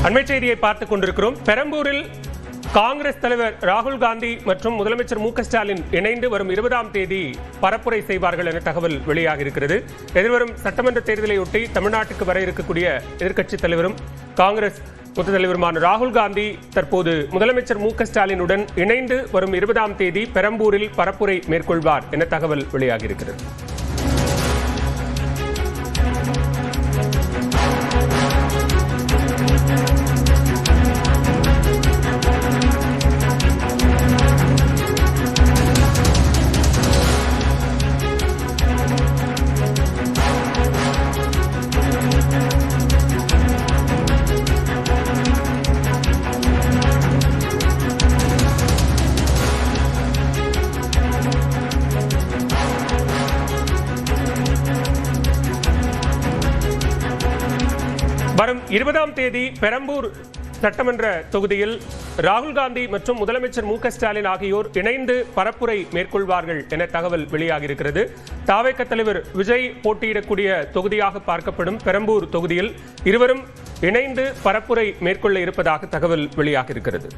அண்மை செய்தியை பார்த்துக் கொண்டிருக்கிறோம். பெரம்பூரில் காங்கிரஸ் தலைவர் ராகுல் காந்தி மற்றும் முதலமைச்சர் மு க ஸ்டாலின் இணைந்து வரும் 20ஆம் தேதி பரப்புரை செய்வார்கள் என தகவல் வெளியாக இருக்கிறது. எதிர்வரும் சட்டமன்ற தேர்தலையொட்டி தமிழ்நாட்டுக்கு வர இருக்கக்கூடிய எதிர்க்கட்சித் தலைவரும் காங்கிரஸ் மூத்த தலைவருமான ராகுல் காந்தி தற்போது முதலமைச்சர் மு க ஸ்டாலினுடன் இணைந்து வரும் 20ஆம் தேதி பெரம்பூரில் பரப்புரை மேற்கொள்வார் என தகவல் வெளியாக இருக்கிறது. வரும் 20ஆம் தேதி பெரம்பூர் சட்டமன்ற தொகுதியில் ராகுல் காந்தி மற்றும் முதலமைச்சர் மு க ஸ்டாலின் ஆகியோர் இணைந்து பரப்புரை மேற்கொள்வார்கள் என தகவல் வெளியாகியிருக்கிறது. தாவேக தலைவர் விஜய் போட்டியிடக்கூடிய தொகுதியாக பார்க்கப்படும் பெரம்பூர் தொகுதியில் இருவரும் இணைந்து பரப்புரை மேற்கொள்ள இருப்பதாக தகவல் வெளியாகியிருக்கிறது.